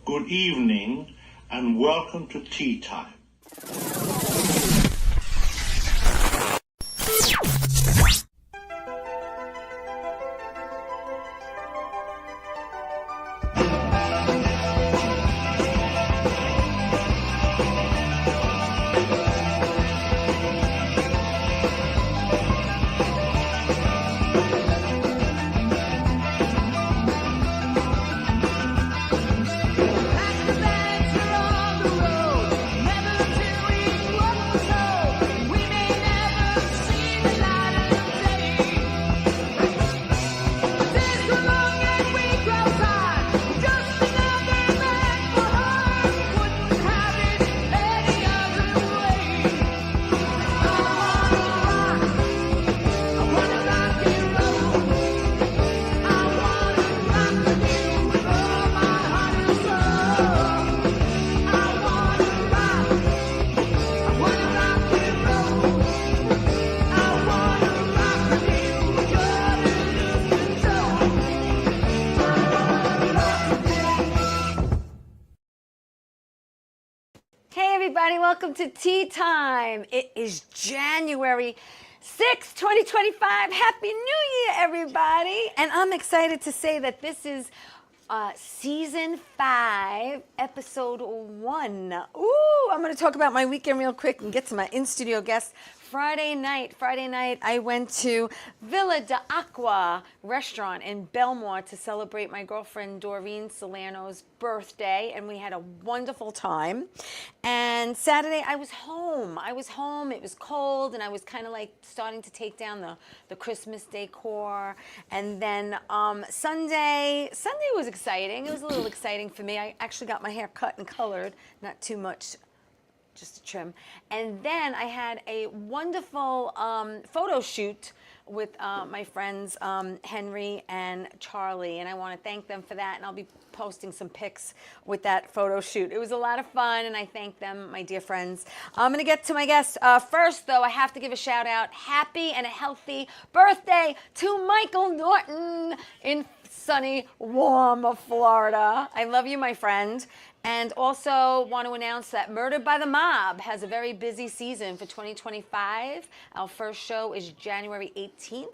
good evening, and welcome to Tea Time. Welcome to Tea Time. It is January 6th, 2025. Happy New Year, everybody. And I'm excited to say that this is Season 5, Episode 1. Ooh, I'm going to talk about my weekend real quick and get to my in-studio guests. Friday night, I went to Villa d'Aqua restaurant in Belmore to celebrate my girlfriend Doreen Salerno's birthday, and we had a wonderful time. And Saturday, I was home. It was cold, and I was kind of like starting to take down the Christmas decor. And then Sunday was exciting. It was a little exciting for me. I actually got my hair cut and colored, not too much, just a trim. And then I had a wonderful photo shoot with my friends Henry and Charlie, and I want to thank them for that, and I'll be posting some pics with that photo shoot. It was a lot of fun, and I thank them, my dear friends. I'm going to get to my guests. First, though, I have to give a shout out. Happy and a healthy birthday to Michael Norton in sunny, warm Florida. I love you, my friend. And also want to announce that Murdered by the Mob has a very busy season for 2025. Our first show is January 18th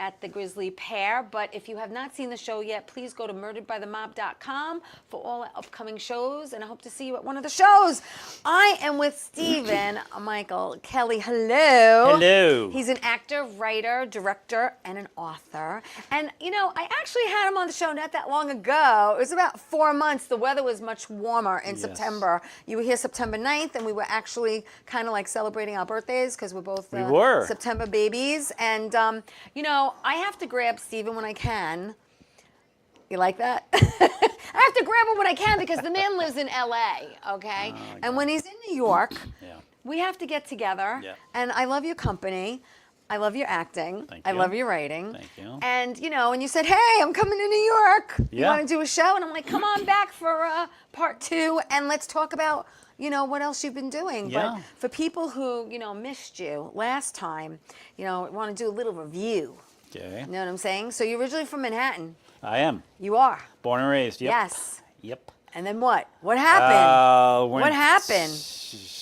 at the Grizzly Pear. But if you have not seen the show yet, please go to murderedbythemob.com for all upcoming shows, and I hope to see you at one of the shows. I am with Stephen Michael Kelly. Hello. Hello. He's an actor, writer, director, and an author. And, you know, I actually had him on the show not that long ago. It was about 4 months. The weather was much warmer in September. You were here September 9th, and we were actually kind of like celebrating our birthdays because we're both September babies. And, you know, I have to grab Stephen when I can. You like that? I have to grab him when I can because the man lives in LA, okay? And when he's in New York, we have to get together. Yeah. And I love your company. I love your acting. Thank you. I love your writing. Thank you. And, you know, and you said, hey, I'm coming to New York. Yeah. You want to do a show? And I'm like, come on back for part 2, and let's talk about, you know, what else you've been doing. Yeah. But for people who, you know, missed you last time, you know, want to do a little review. Okay. You know what I'm saying? So you're originally from Manhattan. I am. You are. Born and raised. Yep. Yes. Yep. And then what? What happened? What happened?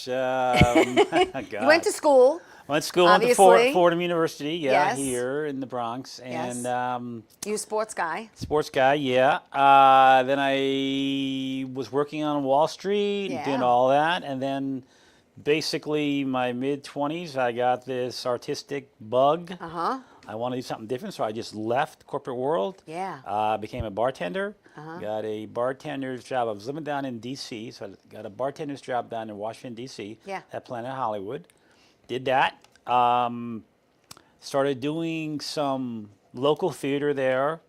God. You went to school. Went to school, obviously. Went to Fordham University, Yes. here in the Bronx. And you a sports guy? Sports guy, yeah. Then I was working on Wall Street, doing all that. And then basically my mid-20s, I got this artistic bug. Uh-huh. I wanted to do something different, so I just left corporate world. Yeah. Became a bartender. Got a bartender's job. I was living down in D.C., so I got a bartender's job down in Washington, D.C. At Planet Hollywood. Did that. Started doing some local theater there.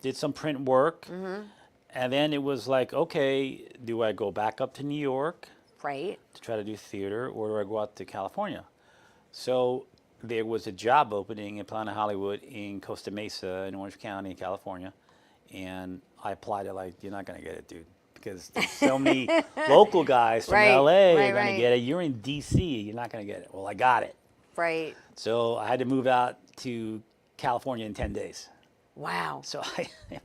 Did some print work. And then it was like, okay, do I go back up to New York? Right. To try to do theater, or do I go out to California? So there was a job opening in Planet Hollywood in Costa Mesa in Orange County, California. And I applied it like, you're not going to get it, dude. Because there's so many local guys from LA are going to get it. You're in DC, you're not going to get it. Well, I got it. Right. So I had to move out to California in 10 days. Wow. So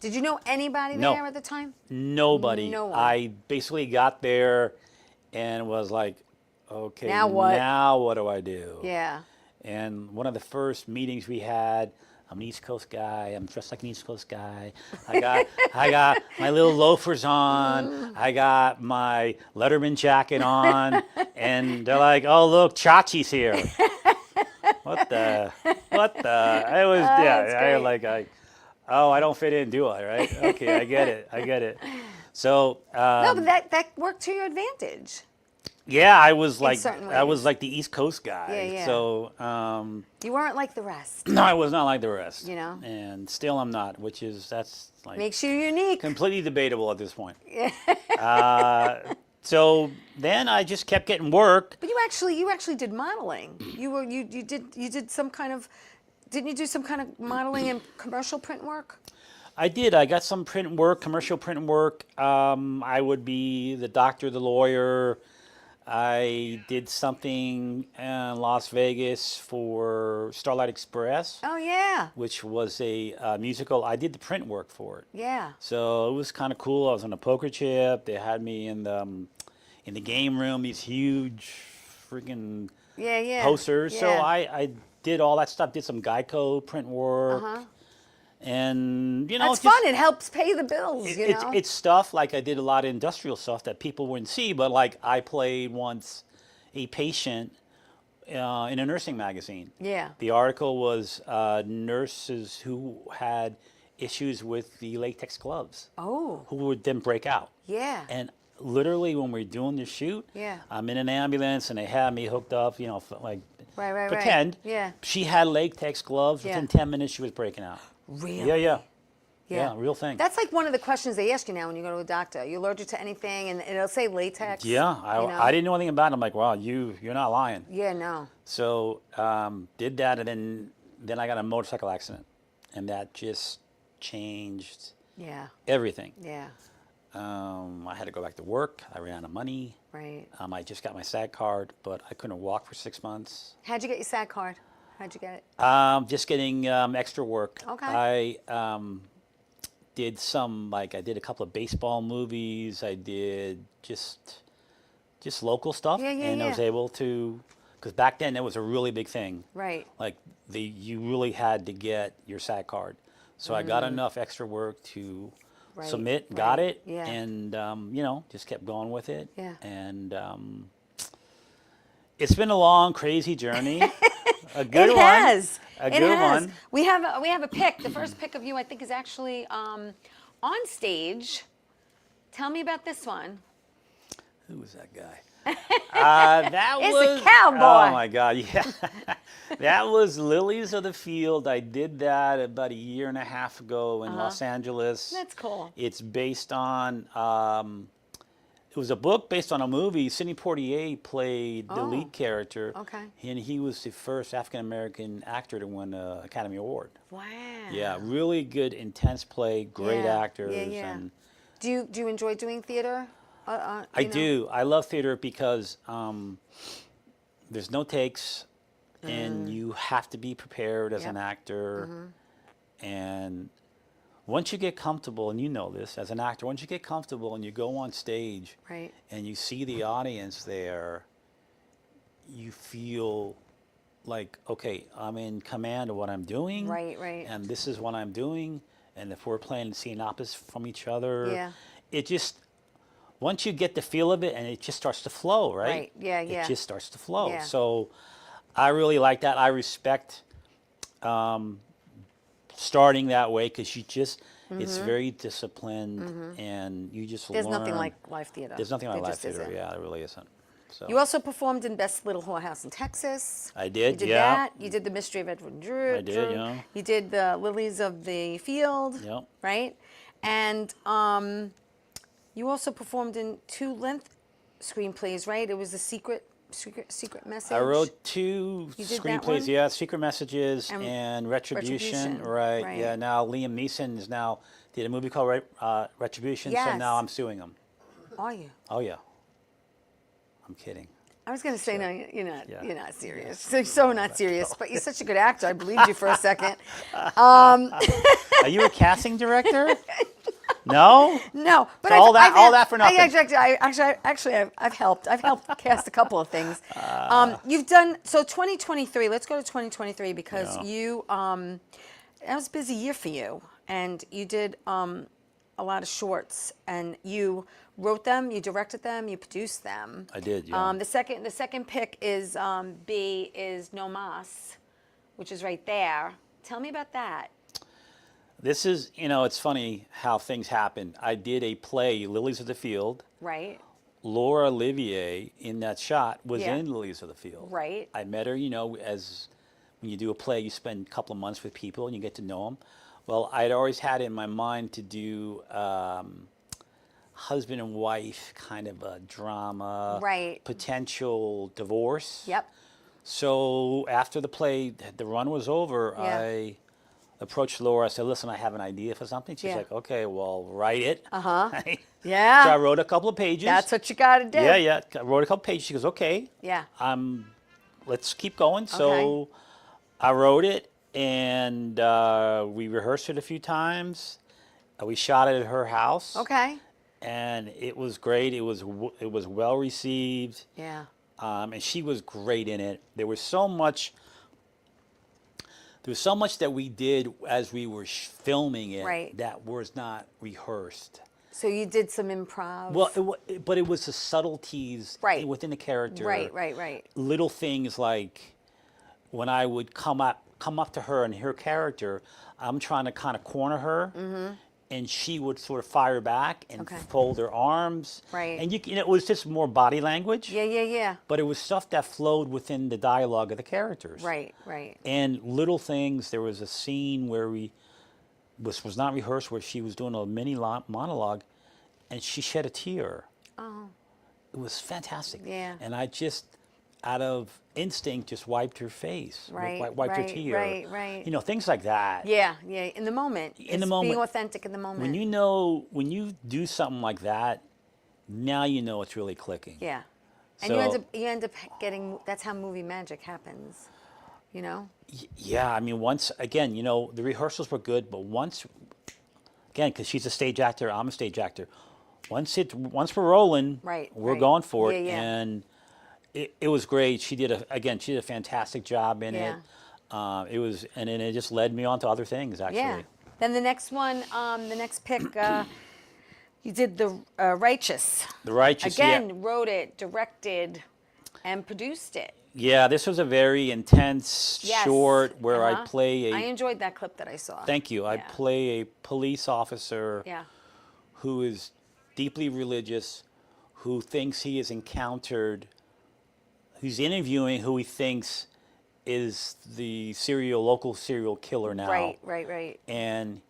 Did you know anybody No. there at the time? nobody. No one. I basically got there and was like, okay, Now what? now what do I do? Yeah. And one of the first meetings we had, I'm an East Coast guy. I'm dressed like an East Coast guy. I got my little loafers on. I got my Letterman jacket on, and they're like, "Oh, look, Chachi's here." What the? What the? I was that's I great. like oh, I don't fit in, do I? Right? Okay, I get it. I get it. So No, but that worked to your advantage. yeah, I was like certain I was ways. like the East Coast guy. Yeah, yeah. So You weren't like the rest. no, I was not like the rest. You know? And still I'm not, which is that's like Makes you unique. completely debatable at this point. So then I just kept getting work. But you actually did modeling. You did some kind of, didn't you do some kind of modeling and commercial print work? I did. I got some print work, commercial print work. I would be the doctor, the lawyer. I did something in Las Vegas for Starlight Express, Oh yeah. which was a musical. I did the print work for it. Yeah. So it was kind of cool. I was on a poker chip. They had me in the game room. These huge, freaking Yeah, yeah. posters. So Yeah. I did all that stuff. Did some Geico print work, and you know, That's just- fun. It helps pay the bills, you know. It's stuff like I did a lot of industrial stuff that people wouldn't see. But like I played once a patient in a nursing magazine. Yeah. The article was nurses who had issues with the latex gloves, Oh. who would then break out. Yeah. And literally, when we're doing the shoot, Yeah. I'm in an ambulance and they have me hooked up, you know, like Right. pretend. Yeah. She had latex gloves. Yeah. Within 10 minutes, she was breaking out. Really? Yeah, real thing. That's like one of the questions they ask you now when you go to a doctor. Are you allergic to anything? And it'll say latex. Yeah, you know? I didn't know anything about it. I'm like, wow, you're not lying. Yeah, no. So did that, and then I got in a motorcycle accident, and that just changed Yeah. everything. Yeah. I had to go back to work. I ran out of money. Right. I just got my SAG card, but I couldn't walk for 6 months. How'd you get your SAG card? How'd you get it? Just getting extra work. Okay. I did I did a couple of baseball movies. I did just local stuff, Yeah, and I was able to, because back then that was a really big thing. Right. Like you really had to get your SAG card. So I got enough extra work to Right, submit, got right, it, yeah. and you know, just kept going with it. Yeah. And it's been a long, crazy journey. A good It one. has. A It good has. one. We have a pic. The first pic of you, I think, is actually on stage. Tell me about this one. Who was that guy? That It's was a cowboy. Oh my God, yeah. That was Lilies of the Field. I did that about a year and a half ago in Los Angeles. That's cool. It's based on. It was a book based on a movie. Sidney Poitier played the lead character. Okay. And he was the first African American actor to win an Academy Award. Wow. Yeah, really good, intense play, great Yeah, actors. yeah, yeah. And Do you enjoy doing theater? I do. I love theater because there's no takes, and you have to be prepared as Yep. an actor. And once you get comfortable, and you know this as an actor, once you get comfortable and you go on stage, Right. and you see the audience there, you feel like, okay, I'm in command of what I'm doing. Right, right. And this is what I'm doing. And if we're playing scene opposite from each other, Yeah. it just, once you get the feel of it, and it just starts to flow, right? Right, yeah, yeah. It just starts to flow. Yeah. So I really like that. I respect starting that way, because you just, it's very disciplined, and you just There's learn. nothing like live theater. There's nothing like There live just theater. isn't. Yeah, there really isn't. So You also performed in Best Little Whorehouse in Texas. I did, You did yeah. that. You did The Mystery of Edward Drew. I did, yeah. You did the Lilies of the Field. Yep. Right? And you also performed in 2 length screenplays, right? It was The Secret Message. I wrote 2 You did that one? screenplays. Yeah, Secret Messages And and Retribution. Retribution, Right. right. Yeah. Now Liam Neeson is now did a movie called Retribution. So Yes. now I'm suing him. Are you? Oh yeah. I'm kidding. I was going to say, no, Yeah. you're not serious. So not serious, but you're such a good actor. I believed you for a second. Are you a casting director? No? No, but So all that for nothing. I've helped. I've helped cast a couple of things. You've done, so 2023, let's go to 2023 because you, that was a busy year for you. And you did a lot of shorts and you wrote them, you directed them, you produced them. I did, yeah. The second pick is B is No Mas, which is right there. Tell me about that. This is, it's funny how things happen. I did a play, Lilies of the Field. Right. Laura Olivier in that shot was Yeah. in Lilies of the Field. Right. I met her, as when you do a play, you spend a couple of months with people and you get to know them. Well, I'd always had it in my mind to do husband and wife kind of a drama, Right. potential divorce. Yep. So after the play, the run was over, Yeah. I approached Laura. I said, listen, I have an idea for something. She's Yeah. like, okay, well, write it. Uh-huh. So Yeah. I wrote a couple of pages. That's what you got to do. Yeah. I wrote a couple pages. She goes, okay. Yeah. Let's keep going. So I wrote it, and we rehearsed it a few times. We shot it at her house. Okay. And it was great. It was well received. Yeah. And she was great in it. There was so much that we did as we were filming it Right. that was not rehearsed. So you did some improv. Well, but it was the subtleties Right. within the character. Right. Little things like when I would come up to her and her character, I'm trying to kind of corner her, and she would sort of fire back and Okay. fold her arms. Right. And it was just more body language. Yeah. But it was stuff that flowed within the dialogue of the characters. Right. And little things. There was a scene where was not rehearsed, where she was doing a mini monologue, and she shed a tear. Oh. It was fantastic. Yeah. And I just, out of instinct, just wiped her face. Right, Wiped her right, tear. right. Things like that. Yeah. In the moment. In the moment. Being authentic in the moment. When you do something like that, now you know it's really clicking. Yeah. And So, you end up getting, that's how movie magic happens. Yeah, I mean, once, again, the rehearsals were good, but once, again, because she's a stage actor, I'm a stage actor, once we're rolling, we're going for it. Yeah. And it was great. She did a fantastic job in it. And then it just led me on to other things, actually. Yeah. Then the next one, the next pick, you did The Righteous. The Righteous, Again, wrote it, directed, and produced it. Yeah, this was a very intense Yes. short where I play I enjoyed that clip that I saw. Thank you. I Yeah. play a police officer Yeah. who is deeply religious, who thinks he has encountered, who's interviewing who he thinks is the local serial killer now. Right. And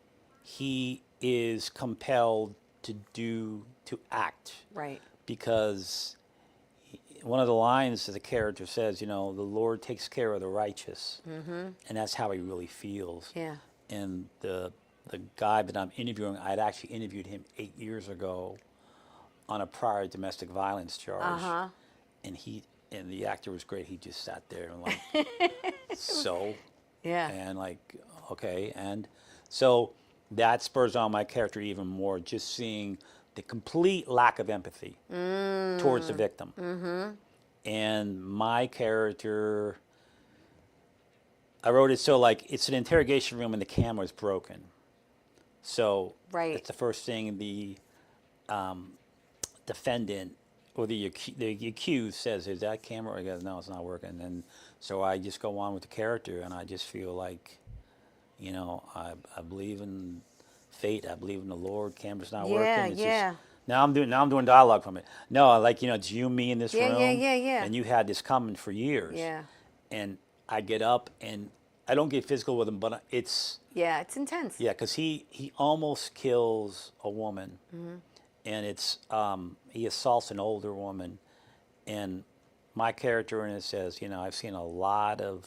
he is compelled to act. Right. Because one of the lines that the character says, the Lord takes care of the righteous. And that's how he really feels. Yeah. And the guy that I'm interviewing, I'd actually interviewed him 8 years ago on a prior domestic violence charge. And the actor was great. He just sat there and so? Yeah. And okay. And so that spurs on my character even more, just seeing the complete lack of empathy towards the victim. And my character, I wrote it so it's an interrogation room and the camera's broken. So it's the first thing the defendant or the accused says, is that camera? I goes, no, it's not working. And so I just go on with the character, and I just feel like, I believe in fate. I believe in the Lord. Camera's not working. It's just, now I'm doing dialogue from it. No, it's you, me in this room. Yeah. And you had this coming for years. Yeah. And I get up, and I don't get physical with him, but it's... Yeah, it's intense. Yeah, because he almost kills a woman. And it's he assaults an older woman, and my character in it says, I've seen a lot of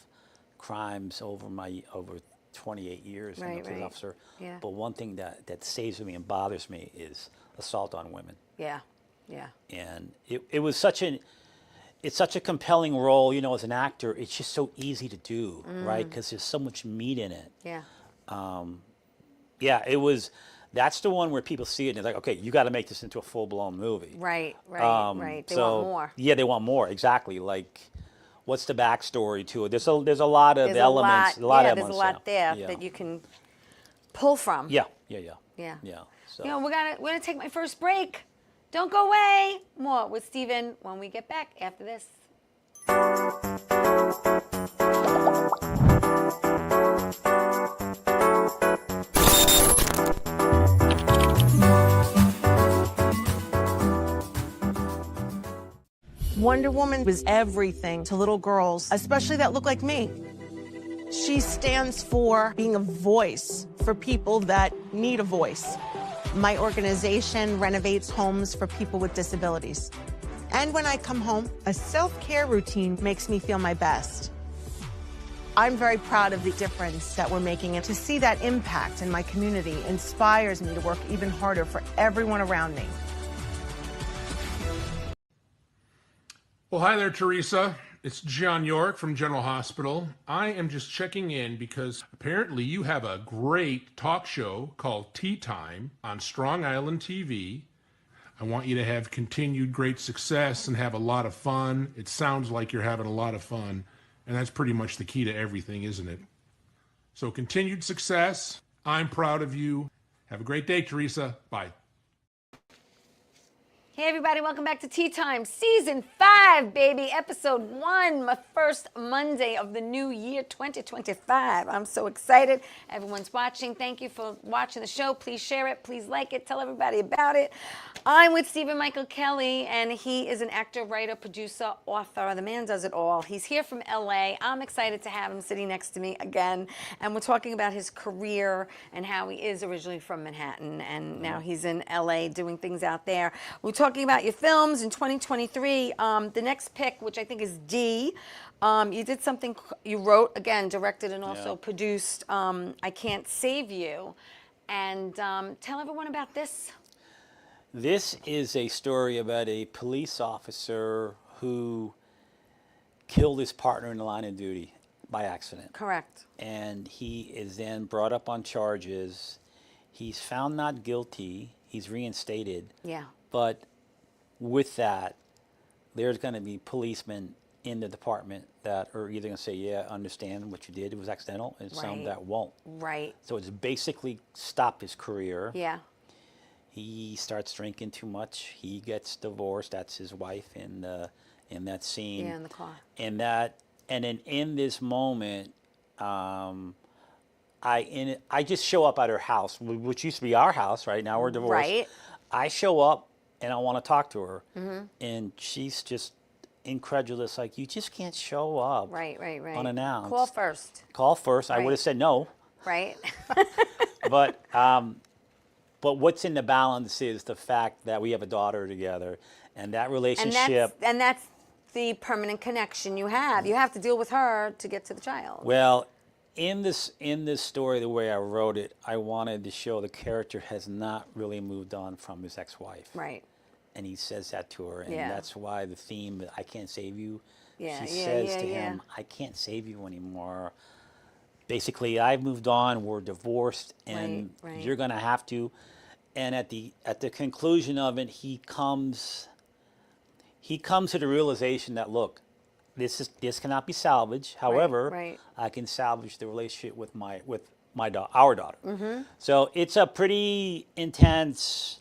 crimes over 28 years as a police officer, but one thing that stays with me and bothers me is assault on women. Yeah. And it was such an it's such a compelling role, you know, as an actor. It's just so easy to do, right? Because there's so much meat in it. Yeah. Yeah, it was. That's the one where people see it and they're like, okay, you got to make this into a full-blown movie. Right. Right. They So want more. yeah, they want more. Exactly. Like, what's the backstory to it? There's a lot of There's elements. a lot, of there's a elements, lot there yeah. that you can pull from. Yeah. Yeah. So. You know, we're gonna take my first break. Don't go away. More with Stephen when we get back after this. Wonder Woman was everything to little girls, especially that look like me. She stands for being a voice for people that need a voice. My organization renovates homes for people with disabilities. And when I come home, a self-care routine makes me feel my best. I'm very proud of the difference that we're making, and to see that impact in my community inspires me to work even harder for everyone around me. Well, hi there, Theresa. It's John York from General Hospital. I am just checking in because apparently you have a great talk show called Tea Time on Strong Island TV. I want you to have continued great success and have a lot of fun. It sounds like you're having a lot of fun, and that's pretty much the key to everything, isn't it? So continued success. I'm proud of you. Have a great day, Theresa. Bye. Hey everybody, welcome back to Tea Time, Season 5, baby, Episode 1, my first Monday of the new year, 2025. I'm so excited. Everyone's watching. Thank you for watching the show. Please share it. Please like it. Tell everybody about it. I'm with Stephen Michael Kelly, and he is an actor, writer, producer, author. The man does it all. He's here from LA. I'm excited to have him sitting next to me again, and we're talking about his career and how he is originally from Manhattan, and now he's in LA doing things out there. We're talking about your films in 2023. The next pick, which I think is D, you did something, you wrote, again, directed and also produced, I Can't Save You. And tell everyone about this. This is a story about a police officer who killed his partner in the line of duty by accident. Correct. And he is then brought up on charges. He's found not guilty. He's reinstated. Yeah. But with that, there's going to be policemen in the department that are either going to say, yeah, understand what you did, it was accidental, and some that won't. Right. So it's basically stopped his career. Yeah. He starts drinking too much. He gets divorced. That's his wife in that scene. Yeah, in the car. And then in this moment, I just show up at her house, which used to be our house. Right now we're divorced. Right. I show up and I want to talk to her, and she's just incredulous. Like, you just can't show up. Right. Unannounced. Call first. Call first. I Right. would have said no. Right. But what's in the balance is the fact that we have a daughter together, and that relationship. And that's the permanent connection you have. You have to deal with her to get to the child. Well, in this story, the way I wrote it, I wanted to show the character has not really moved on from his ex-wife. Right. And he says that to her, and Yeah. that's why the theme, I can't save you. Yeah, She yeah, says yeah, to yeah. him, I can't save you anymore. Basically, I've moved on, we're divorced, and Right. you're going to have to. And at the conclusion of it, he comes to the realization that, look, this cannot be salvaged. However, right. I can salvage the relationship with our daughter. So it's a pretty intense,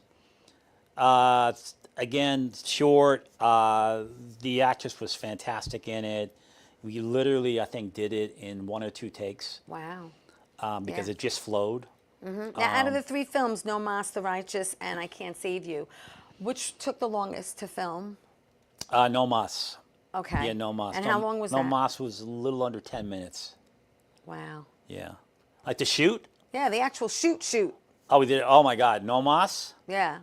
again, short. The actress was fantastic in it. We literally, I think, did it in 1 or 2 takes. Wow. Because Yeah. it just flowed. Now, out of the 3 films, No Mas, The Righteous, and I Can't Save You, which took the longest to film? No Mas. Okay. Yeah, No Mas. And how long was No that? Mas was a little under 10 minutes. Wow. Yeah. Like the shoot? Yeah, the actual shoot. Oh, we did it. Oh my God. No Mas? Yeah.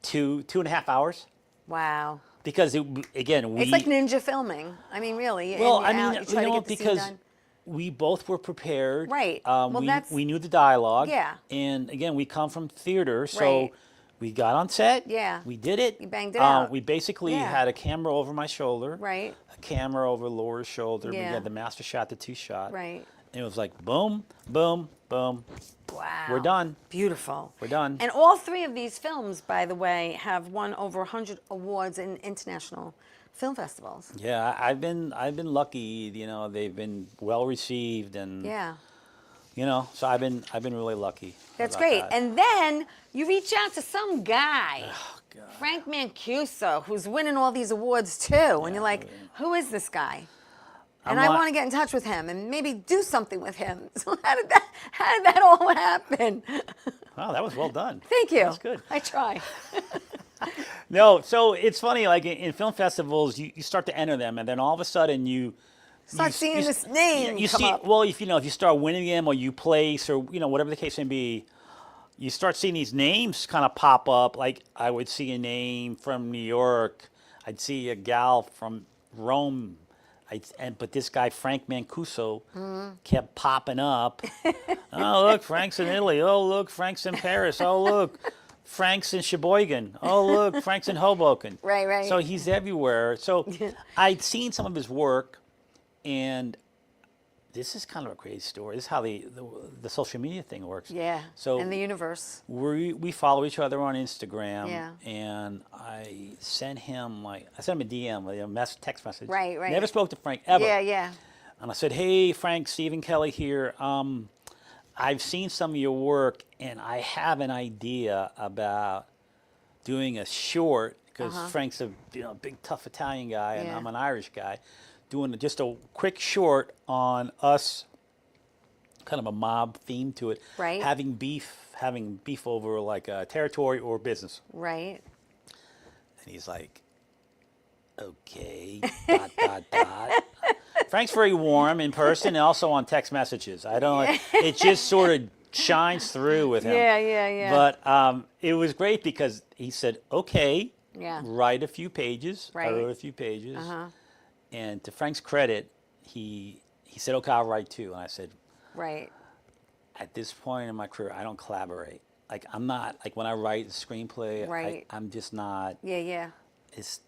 2.5 hours. Wow. Because again, It's like ninja filming. I mean, really. Well, and I you're mean, out, you try to get the scene because done. we both were prepared. Right. Well, we knew the dialogue. Yeah. And again, we come from theater, so Right. We got on set. Yeah. We did it. You banged it out. We basically Yeah. had a camera over my shoulder. Right. A camera over Laura's shoulder. We Yeah. had the master shot, the 2-shot. Right. And it was like boom, boom, boom. Wow. We're done. Beautiful. We're done. And all 3 of these films, by the way, have won over 100 awards in international film festivals. Yeah, I've been lucky. You know, they've been well received, and Yeah. you know, so I've been really lucky. That's about great. that. And then you reach out to some guy, Oh, God. Frank Mancuso, who's winning all these awards too. And you're like, who is this guy? And I want to get in touch with him and maybe do something with him. So how did that all happen? Wow, that was well done. Thank you. That's good. I try. No, so it's funny. Like in film festivals, you start to enter them, and then all of a sudden you Start seeing this name You come see, up. well, if you start winning them, or you place, or whatever the case may be, you start seeing these names kind of pop up. Like I would see a name from New York, I'd see a gal from Rome, but this guy Frank Mancuso kept popping up. Oh look, Frank's in Italy. Oh look, Frank's in Paris. Oh look, Frank's in Sheboygan. Oh look, Frank's in Hoboken. Right, right. So he's everywhere. So I'd seen some of his work, and this is kind of a crazy story. This is how the social media thing works. Yeah. So in the universe. we follow each other on Instagram. Yeah. And I sent him a DM, a text message. Right, right. Never spoke to Frank ever. Yeah, yeah. And I said, hey, Frank, Stephen Kelly here. I've seen some of your work, and I have an idea about doing a short, because Frank's a big, tough Italian guy, and Yeah. I'm an Irish guy, doing just a quick short on us, kind of a mob theme to it. Right. Having beef over like territory or business. Right. And he's like, okay, ... Frank's very warm in person and also on text messages. It just sort of shines through with him. Yeah, yeah, yeah. But it was great because he said, okay, Yeah. write a few pages. I Right. wrote a few pages. And to Frank's credit, he said, okay, I'll write 2. And I said, Right. at this point in my career, I don't collaborate. Like, I'm not, like when I write a screenplay, Right. I'm just not, Yeah, yeah. it's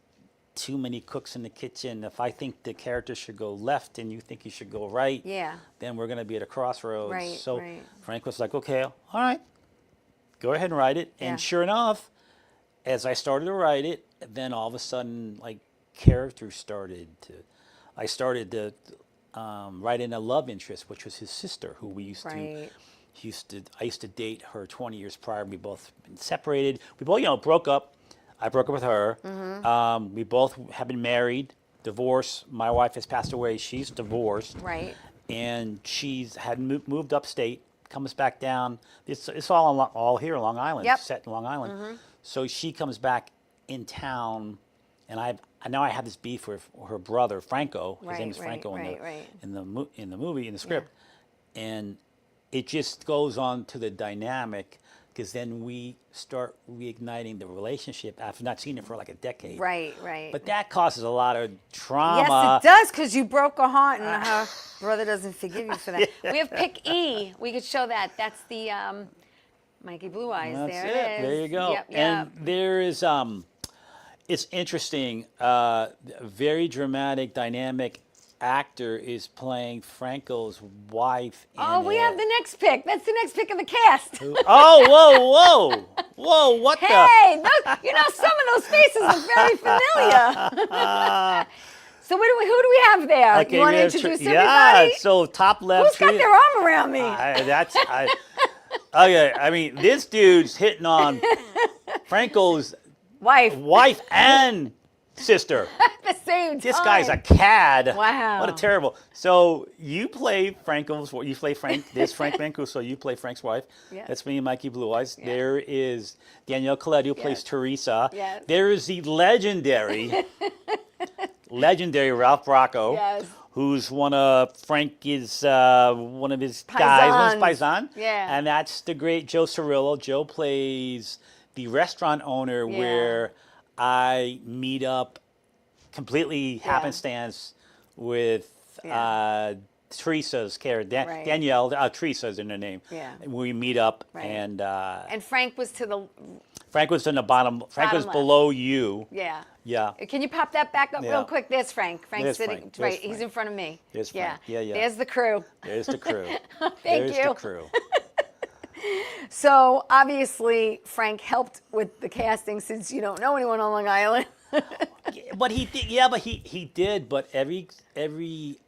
too many cooks in the kitchen. If I think the character should go left and you think you should go right, Yeah. then we're going to be at a crossroads. Right, So right. Frank was like, okay, all right, go ahead and write it. Yeah. And sure enough, as I started to write it, then all of a sudden, like, characters started to, I started to write in a love interest, which was his sister, who we used Right. I used to date her 20 years prior. We both been separated. We both, broke up. I broke up with her. We both have been married, divorced. My wife has passed away. She's divorced. Right. And she's had moved upstate, comes back down. It's all here in Long Island. Yep. Set in Long Island. So she comes back in town, and now I have this beef with her brother Franco. His name is Right, Franco right. in the movie, in the script, and it just goes on to the dynamic, because then we start reigniting the relationship after not seeing it for like a decade. Right, right. But that causes a lot of trauma. Yes, it does, because you broke a heart and her brother doesn't forgive you for that. We have Pick E. We could show that. That's the Mikey Blue Eyes. That's there it. it is. There you go. Yep, yep. And there is, it's interesting. A very dramatic, dynamic actor is playing Franco's wife. Oh, in we it. have the next pick. That's the next pick of the cast. Oh, whoa! What the? Hey, some of those faces look very familiar. So who do we have there? Okay, you want we to have introduce Yeah. everybody? So top left. Who's got their arm around me? Okay. I mean, this dude's hitting on Franco's Wife. and sister. At the same time. This guy's a cad. Wow. What a terrible. So you play Frank Mancuso, you play Frank's wife. Yeah. That's me and Mikey Blue Eyes. Yeah. There is Danielle Colette, who plays Yes. Theresa. Yes. There is the legendary Ralph Bracco. Yes. Who's one of one of his guys, one of his paisan. Yeah. And that's the great Joe Cirillo. Joe plays the restaurant owner Yeah. where I meet up completely happenstance with Teresa's character, Right. Danielle, Teresa's in her name. Yeah. We meet up, Right. and Frank was to the Frank was in the bottom. Frank Bottom was left. below you. yeah. Yeah. Can you pop that back up Yeah. real quick? There's Frank. Frank's There's sitting Frank. right. There's He's Frank. in front of me. There's yeah. Frank. Yeah, yeah. There's the crew. There's the crew. Thank There's you. the crew. So obviously Frank helped with the casting since you don't know anyone on Long Island. But he did. Yeah, but he did. But every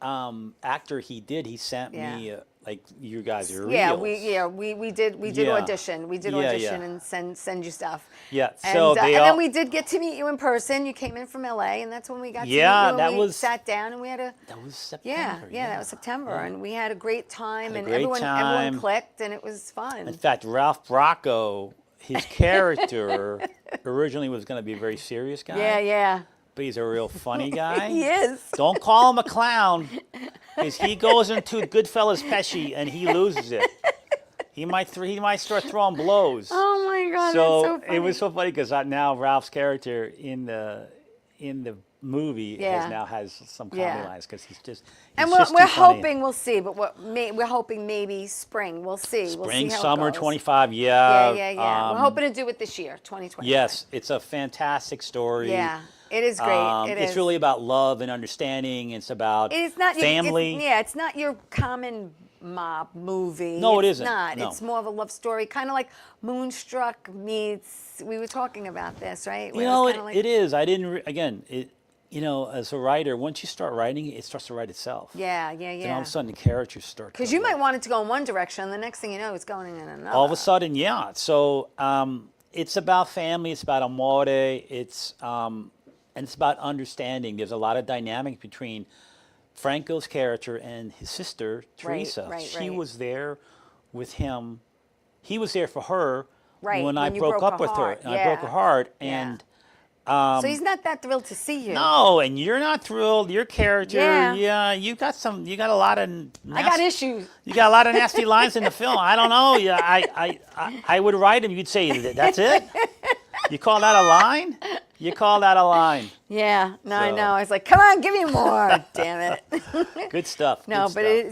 actor he did, he sent me like you guys are real. we did Yeah. audition. We did Yeah, audition yeah. and send you stuff. Yeah, And, so and they all. then we did get to meet you in person. You came in from LA, and that's when we got to meet you. Yeah, and that we was- sat down and we had a That was September. that was September, and we had a great time, Had a and great everyone time. clicked, and it was fun. In fact, Ralph Bracco, his character originally was going to be a very serious guy. Yeah. But he's a real funny guy. He is. Don't call him a clown, because he goes into Goodfellas Pesci and he loses it. He might start throwing blows. Oh my God, So that's so funny. it was so funny because now Ralph's character in the movie has some comedy Yeah. lines because he's just. And he's just we're too funny. hoping we'll see, but we're hoping maybe spring. We'll see. We'll Spring, see how summer, it goes. 25. Yeah. Yeah. We're hoping to do it this year, 2020. Yes, it's a fantastic story. Yeah, it is great. It's really about love and understanding. It's about It's not family. It's not your common mob movie. No, it It's isn't. not. No. It's more of a love story, kind of like Moonstruck meets. We were talking about this, right? You know, it is. I didn't. Again, as a writer, once you start writing, it starts to write itself. Yeah. Then all of a sudden, the characters start. Because you might want it to go in one direction, and the next thing you know, it's going in another. All of a sudden, yeah. So it's about family. It's about amore. And it's about understanding. There's a lot of dynamic between Franco's character and his sister Theresa. right, She right. was there with him. He was there for her Right, when I when you broke broke up her with heart. her. And I broke her heart. Yeah. And So he's not that thrilled to see you. no, and you're not thrilled. Your character, Yeah. you got a lot of. I got issues. You got a lot of nasty lines in the film. I don't know. Yeah, I would write him. You'd say, "That's it." You call that a line? You call that a line? Yeah, no, I So- know. I was like, come on, give me more. Damn it. Good stuff. No, good but stuff.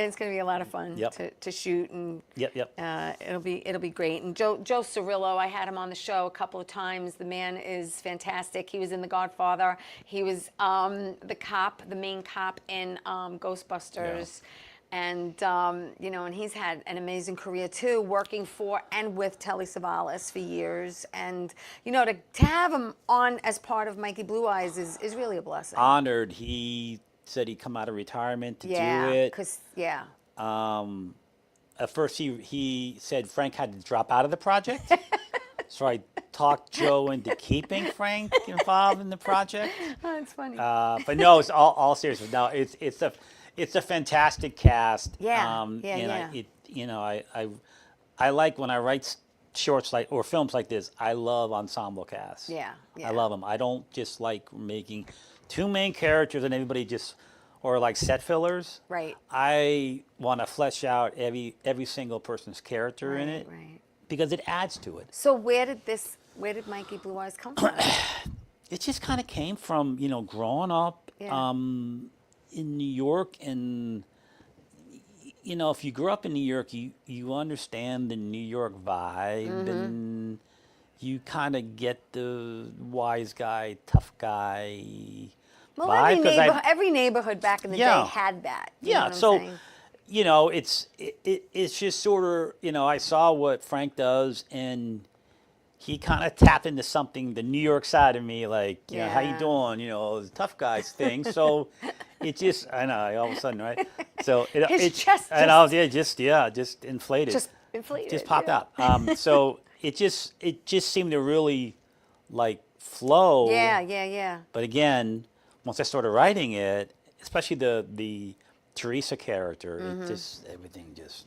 it's gonna be a lot of fun Yep. to shoot, and Yep. it'll be great. And Joe Cirillo, I had him on the show a couple of times. The man is fantastic. He was in The Godfather. He was the main cop in Ghostbusters. And, and he's had an amazing career, too, working for and with Telly Savalas for years. And, to have him on as part of Mikey Blue Eyes is really a blessing. Honored. He said he'd come out of retirement to do it. At first, he said Frank had to drop out of the project. So I talked Joe into keeping Frank involved in the project. Oh, it's funny. But no, it's all seriousness. No, it's a fantastic cast. I like when I write shorts or films like this. I love ensemble casts. Yeah. I love them. I don't just like making two main characters and everybody or like set fillers. Right. I want to flesh out every single person's character in it Right. because it adds to it. So where did Mikey Blue Eyes come from? It just kind of came from growing up in New York, and if you grew up in New York, you understand the New York vibe, and you kind of get the wise guy, tough guy. Well, vibe, every neighborhood back in the day had that. You know what I'm saying? it's just sort of I saw what Frank does, and he kind of tapped into something, the New York side of me, like, how you doing? The tough guys thing. So it just, I know, all of a sudden, right? So His chest just inflated. Just inflated. Just popped out. So it just seemed to really like flow. Yeah. But again, once I started writing it, especially the Theresa character, it just, everything just.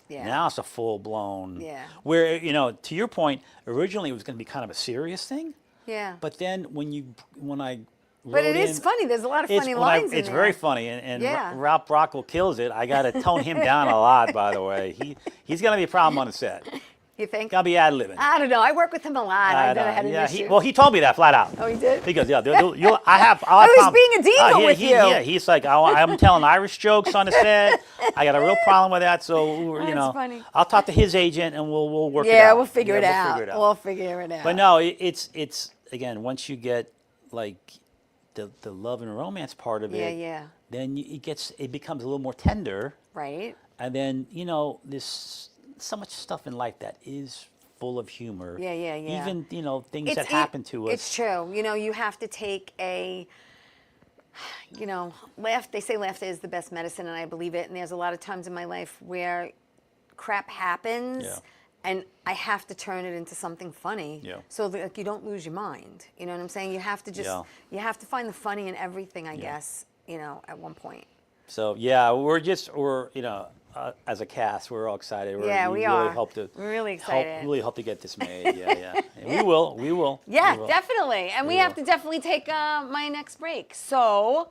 Yeah. Now it's a full blown. Yeah. Where to your point, originally it was going to be kind of a serious thing. Yeah. But then when I. But it is funny. There's a lot of funny lines in It's there. very funny, and Yeah. Ralph Bracco kills it. I got to tone him down a lot, by the way. He's going to be a problem on the set. You think? Gotta be ad-libbing. I don't know. I work with him a lot. I've never had an issue. Well, he told me that flat out. Oh, he did? He goes, yeah, he's being a diva with you. Yeah, he's like, I'm telling Irish jokes on the set. I got a real problem with that. So, That's funny. I'll talk to his agent and we'll work it out. Yeah, we'll figure it out. We'll figure it out. But no, it's again, once you get like the love and romance part of it, then it becomes a little more tender. Right. And then, there's so much stuff in life that is full of humor. Yeah. Even, things that happen to us. It's true. You have to take laugh. They say laughter is the best medicine, and I believe it. And there's a lot of times in my life where crap happens, and I have to turn it into something funny. Yeah. So that you don't lose your mind. You know what I'm saying? You have to you have to find the funny in everything, I guess, at one point. So, yeah, we're as a cast, we're all excited. We really are. We're really excited. Really hope to get this made. Yeah. And we will. Yeah, we will. definitely. And we have to definitely take my next break. So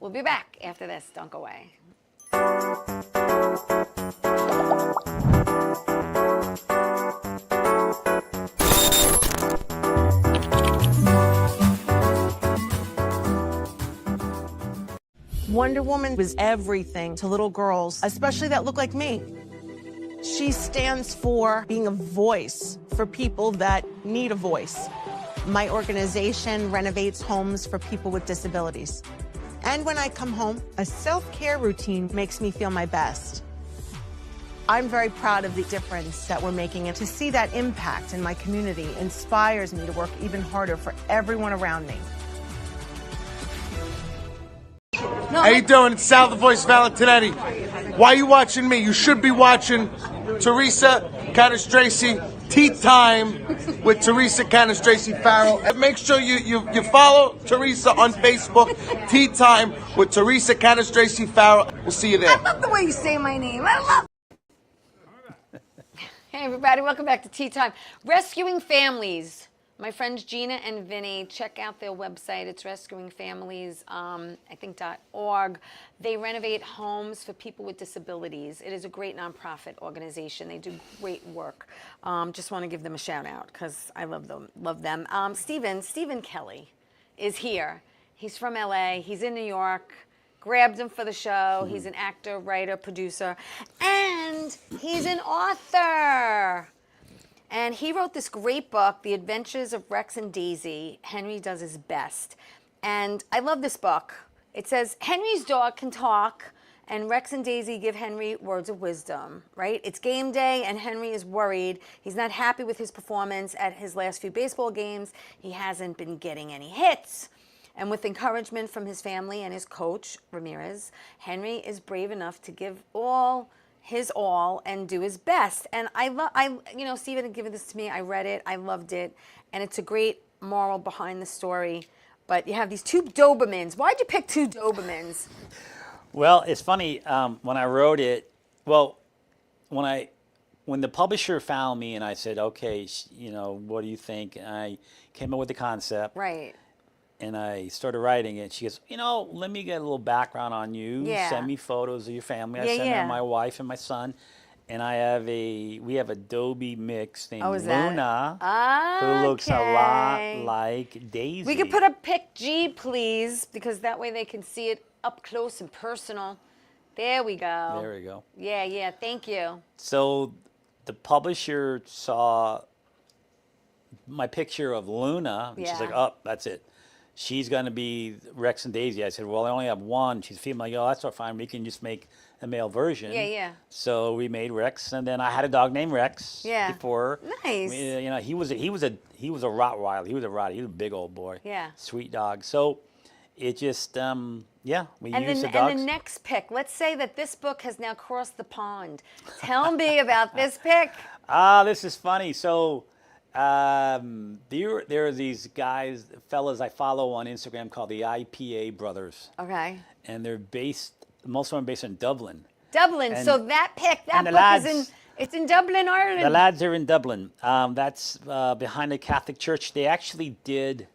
we'll be back after this. Don't go away. Wonder Woman was everything to little girls, especially that look like me. She stands for being a voice for people that need a voice. My organization renovates homes for people with disabilities. And when I come home, a self-care routine makes me feel my best. I'm very proud of the difference that we're making, and to see that impact in my community inspires me to work even harder for everyone around me. How you doing? It's Sal the Voice Valentinetti. Why are you watching me? You should be watching Theresa Farrell, Tea Time with Theresa Farrell. And make sure you follow Theresa on Facebook, Tea Time with Theresa Farrell. We'll see you there. I love the way you say my name. I love. Hey everybody, welcome back to Tea Time. Rescuing Families. My friends Gina and Vinny, check out their website. It's rescuingfamilies.org. They renovate homes for people with disabilities. It is a great nonprofit organization. They do great work. Just want to give them a shout out because I love them. Stephen Kelly is here. He's from LA. He's in New York. Grabbed him for the show. He's an actor, writer, producer, and he's an author. And he wrote this great book, The Adventures of Rex and Daisy, Henry Does His Best. And I love this book. It says, Henry's dog can talk, and Rex and Daisy give Henry words of wisdom, right? It's game day, and Henry is worried. He's not happy with his performance at his last few baseball games. He hasn't been getting any hits. And with encouragement from his family and his coach, Ramirez, Henry is brave enough to give his all and do his best. And Stephen had given this to me. I read it. I loved it. And it's a great moral behind the story. But you have these two Dobermans. Why'd you pick two Dobermans? Well, it's funny. When I wrote it, when the publisher found me and I said, okay, what do you think? And I came up with the concept. Right. And I started writing it. She goes, let me get a little background on you. Yeah. Send me photos of your family. I sent her my wife and my son. And we have a Dobie mix named Luna, who looks a lot like Daisy. We could put up pic G, please, because that way they can see it up close and personal. There we go. There we go. Yeah, thank you. So the publisher saw my picture of Luna, and she's like, oh, that's it. She's going to be Rex and Daisy. I said, well, I only have one. She's female. Like, oh, that's all fine. We can just make a male version. Yeah. So we made Rex, and then I had a dog named Rex before. Nice. He was a Rottweiler. He was a big old boy. Yeah. Sweet dog. So it just, we used the dogs. And the next pick, let's say that this book has now crossed the pond. Tell me about this pick. This is funny. So there are these fellas I follow on Instagram called the IPA Brothers. Okay. And most of them are based in Dublin. And so that book it's in Dublin, Ireland. The lads are in Dublin. That's behind the Catholic Church. They actually did,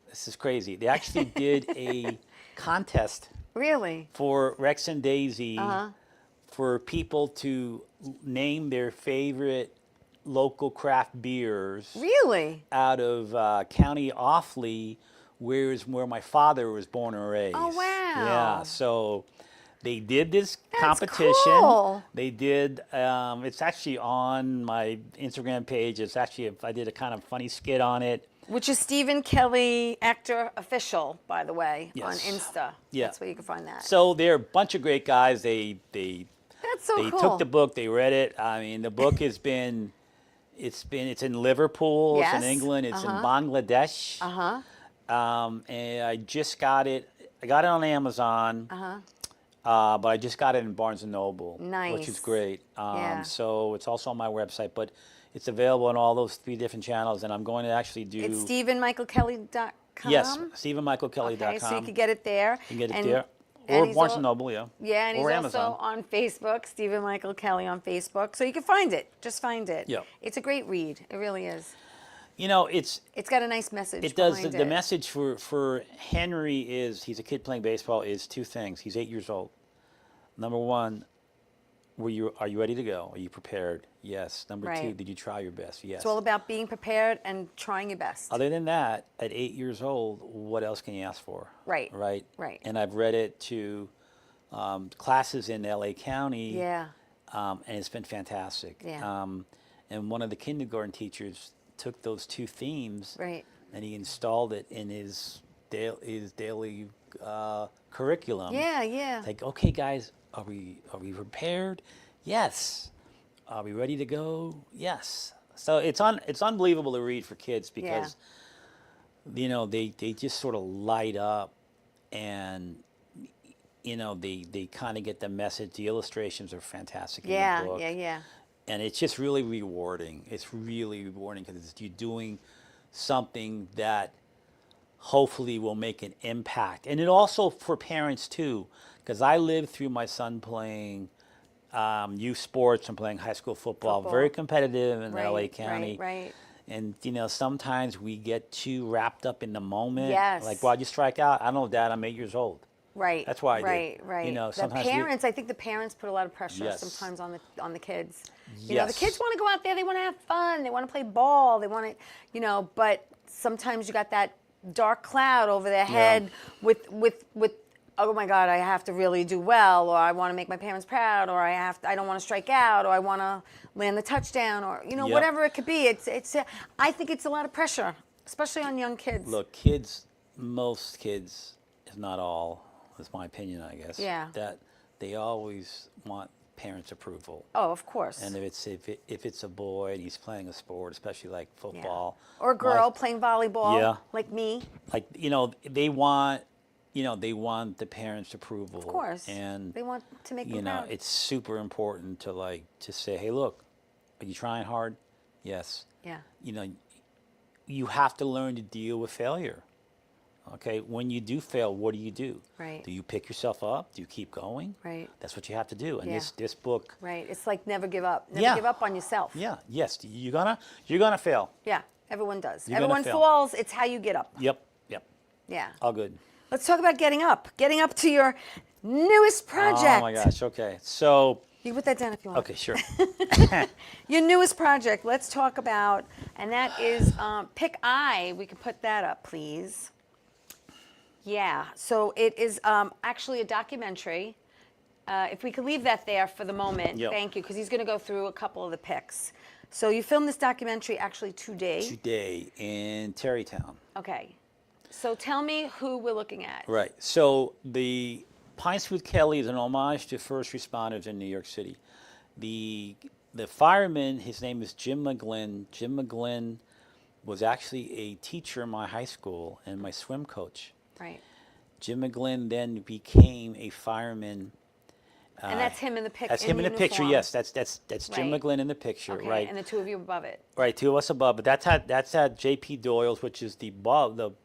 this is crazy, they actually did a contest. Really? For Rex and Daisy, for people to name their favorite local craft beers Really? out of County Offaly, where my father was born and raised. Oh, wow. Yeah, so they did this That's competition. cool. They did. It's actually on my Instagram page. It's actually I did a kind of funny skit on it. Which is Stephen Kelly Actor Official, by the way, on Yes. Insta. Yeah. That's where you can find that. So they're a bunch of great guys. They That's so they cool. took the book. They read it. I mean, the book has been. It's in Liverpool. Yes. It's in England. It's in Bangladesh. And I just got it. I got it on Amazon. But I just got it in Barnes and Noble, which is Nice. great. Yeah. So it's also on my website, but it's available on all those 3 different channels. And I'm going to actually do. It's StephenMichaelKelly.com? Yes, StephenMichaelKelly.com. Okay, so you could get it there. You can get it And- there. and Or he's Barnes al- and Noble, yeah. Yeah, and he's or also Amazon. on Facebook, Stephen Michael Kelly on Facebook. So you can find it. Just find it. Yeah. It's a great read. It really is. You know, it's It's got a nice message. it does behind the message for Henry is he's a kid playing baseball is 2 things. He's 8 years old. Number 1, are you ready to go? Are you prepared? Yes. Number 2, Right. did you try your best? Yes. It's all about being prepared and trying your best. Other than that, at 8 years old, what else can you ask for? Right. Right. Right. And I've read it to classes in LA County. Yeah. And it's been fantastic. Yeah. And one of the kindergarten teachers took those 2 themes. Right. And he installed it in his daily curriculum. Yeah, yeah. Like, okay, guys, are we prepared? Yes. Are we ready to go? Yes. So it's unbelievable to read for kids because you know they just sort of light up, and you know they kind of get the message. The illustrations are fantastic in the book. Yeah. And it's just really rewarding. It's really rewarding because you're doing something that hopefully will make an impact. And it also for parents too, because I lived through my son playing youth sports and playing high school football. Very competitive in LA County. Right. And you know, sometimes we get too wrapped up in the moment. Yes. Like, why'd you strike out? I don't know, Dad, I'm 8 years old. Right. That's why I did. Right. You know, the sometimes parents, I think the parents put a lot of pressure Yes. sometimes on the kids. You know, the Yes. kids want to go out there, they want to have fun, they want to play ball, they want to, you know, but sometimes you got that dark cloud over their head with oh my God, I have to really do well, or I want to make my parents proud, or I don't want to strike out, or I want to land the touchdown, or you know, Yep. whatever it could be. I think it's a lot of pressure, especially on young kids. Look, most kids, if not all, is my opinion, I guess. Yeah. That they always want parents' approval. Oh, of course. And if it's a boy and he's playing a sport, especially like football, Or a girl my- playing volleyball, Yeah. like me. like you know, they want the parents' approval. Of course. And They want to make you them know, proud. it's super important to say, hey, look, are you trying hard? Yes. Yeah. You know, you have to learn to deal with failure. Okay, when you do fail, what do? Right. Do you pick yourself up? Do you keep going? Right. That's what you have to do. And Yeah. this book, Right. It's like never give up. Never Yeah. give up on yourself. yeah, yes, you're gonna fail. Yeah. Everyone does. You're gonna Everyone fail. falls. It's how you get up. Yep. Yeah. All good. Let's talk about getting up. Getting up to your newest project. Oh my gosh. Okay. So, You can put that down if you want. okay, sure. Your newest project. Let's talk about, and that is Pick Eye. We can put that up, please. Yeah. So it is actually a documentary. If we could leave that there for the moment, Yep. thank you, because he's going to go through a couple of the picks. So you filmed this documentary actually today. Today in Terrytown. Okay. So tell me who we're looking at. Right. So the Pines with Kelly is an homage to first responders in New York City. The fireman, his name is Jim McGlynn. Jim McGlynn was actually a teacher in my high school and my swim coach. Right. Jim McGlynn then became a fireman. And that's him in the picture. That's him in the picture. uniform. Yes, that's Jim Right. McGlynn in the picture. Okay. Right. And the two of you above it. Right. 2 of us above, but that's at J.P. Doyle's, which is the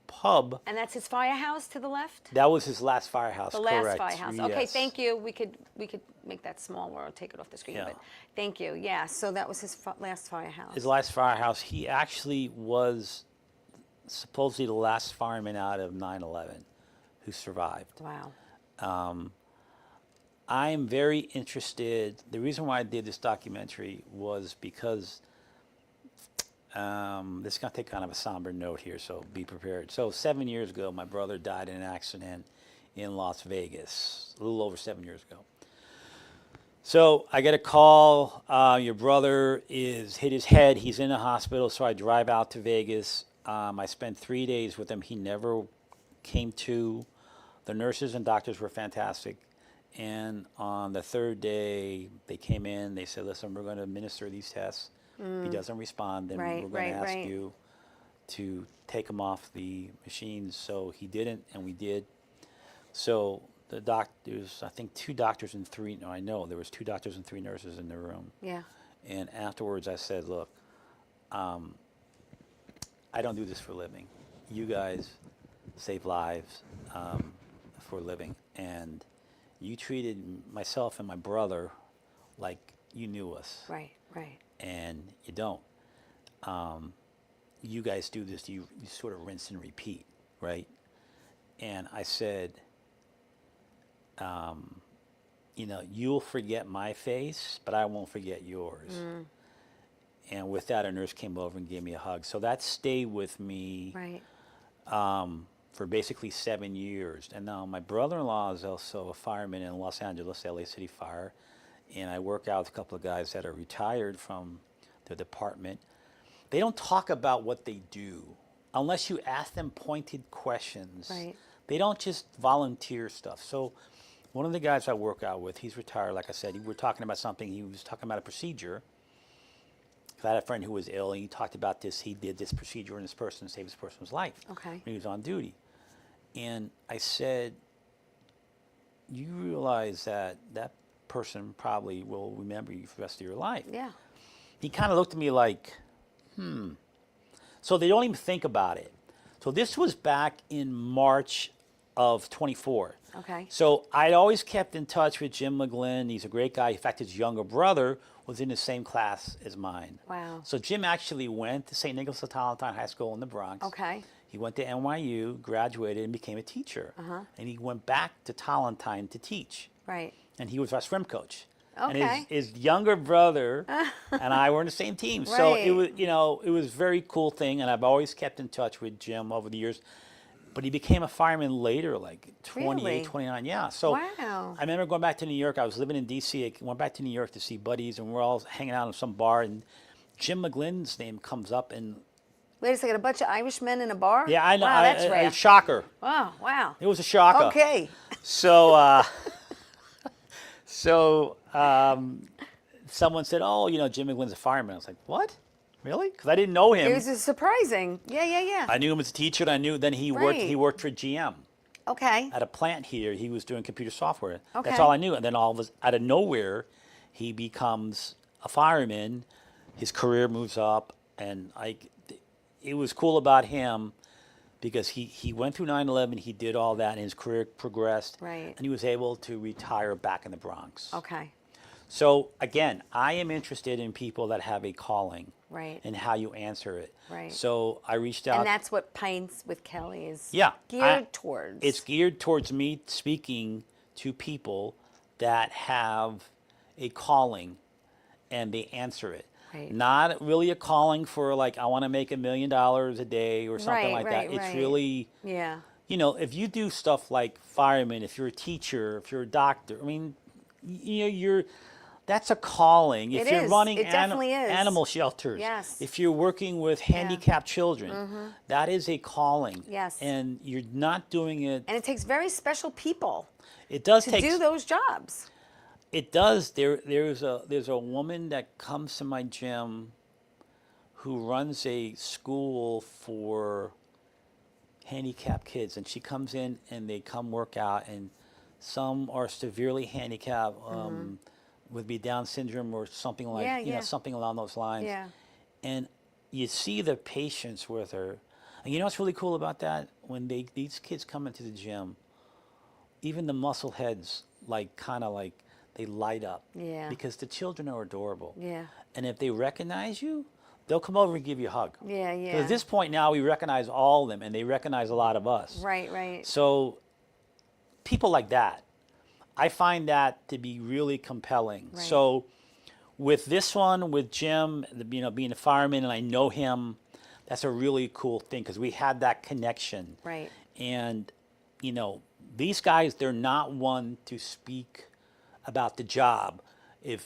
pub. And that's his firehouse to the left. That was his last firehouse. The last correct. firehouse. Okay. Yes. Thank you. We could make that small, or I'll take it off the screen. Yeah. But thank you. Yeah. So that was his last firehouse. His last firehouse. He actually was supposedly the last fireman out of 9/11 who survived. Wow. I am very interested. The reason why I did this documentary was because This is going to take kind of a somber note here, so be prepared. So 7 years ago, my brother died in an accident in Las Vegas, a little over 7 years ago. So I get a call, your brother is hit his head, he's in the hospital, so I drive out to Vegas. I spent 3 days with him. He never came to. The nurses and doctors were fantastic. And on the third day, they came in, they said, listen, we're going to administer these tests. If he doesn't respond, then we're going to ask you to take him off the machines. So he didn't, and we did. So the doctors, I think there was 2 doctors and 3 nurses in the room. Yeah. And afterwards I said, look, I don't do this for a living. You guys save lives for a living. And you treated myself and my brother like you knew us. Right. And you don't. You guys do this, you sort of rinse and repeat, right? And I said, you'll forget my face, but I won't forget yours. And with that, a nurse came over and gave me a hug. So that stayed with me for basically 7 years. And now my brother-in-law is also a fireman in Los Angeles, LA City Fire. And I work out with a couple of guys that are retired from the department. They don't talk about what they do unless you ask them pointed questions. Right. They don't just volunteer stuff. So one of the guys I work out with, he's retired, like I said. We were talking about something. He was talking about a procedure. I had a friend who was ill, and he talked about this. He did this procedure, and this person saved this person's life when he was on duty. And I said, you realize that person probably will remember you for the rest of your life. Yeah. He kind of looked at me like, So they don't even think about it. So this was back in March of 24. Okay. So I'd always kept in touch with Jim McGlynn. He's a great guy. In fact, his younger brother was in the same class as mine. Wow. So Jim actually went to St. Nicholas of Talentine High School in the Bronx. Okay. He went to NYU, graduated, and became a teacher. And he went back to Talentine to teach. Right. And he was our swim coach. Okay. And his younger brother and I were in the same team. So it was, it was a very cool thing. And I've always kept in touch with Jim over the years. But he became a fireman later, like 28, Really? 29, yeah. So Wow. I remember going back to New York. I was living in D.C. I went back to New York to see buddies, and we're all hanging out in some bar. And Jim McGlynn's name comes up, and Wait a second, a bunch of Irishmen in a bar? yeah, I know. Wow, that's rare. Shocker. Oh, wow. It was a shocker. Okay. So, someone said, "Oh, Jim McGlynn's a fireman." I was like, "What? Really?" Because I didn't know him. It was surprising. Yeah. I knew him as a teacher, and I knew then he worked for GM Okay. at a plant here. He was doing computer software. Okay. That's all I knew. And then out of nowhere, he becomes a fireman. His career moves up, and it was cool about him because he went through 9/11. He did all that, and his career progressed. Right. And he was able to retire back in the Bronx. Okay. So again, I am interested in people that have a calling. Right. And how you answer it. Right. So I reached out. And that's what Pints with Kelly is geared towards. It's geared towards me speaking to people that have a calling and they answer it. Right. Not really a calling for like, I want to make $1 million a day or something like that. It's really, if you do stuff like fireman, if you're a teacher, if you're a doctor, I mean, that's a calling. If you're running animal shelters, if you're working with handicapped children, that is a calling. Yes. And you're not doing it. And it takes very special people It does to take do those jobs. It does. There's a woman that comes to my gym who runs a school for handicapped kids, and she comes in and they come work out, and some are severely handicapped. Would be Down syndrome or something like something along those lines. Yeah. And you see the patience with her. And you know what's really cool about that? When these kids come into the gym, even the muscle heads they light up. Yeah. Because the children are adorable. Yeah. And if they recognize you, they'll come over and give you a hug. Yeah. Because at this point now we recognize all of them, and they recognize a lot of us. Right. So people like that, I find that to be really compelling. Right. So with this one, with Jim, being a fireman, and I know him, that's a really cool thing because we had that connection. Right. And, these guys, they're not one to speak about the job. If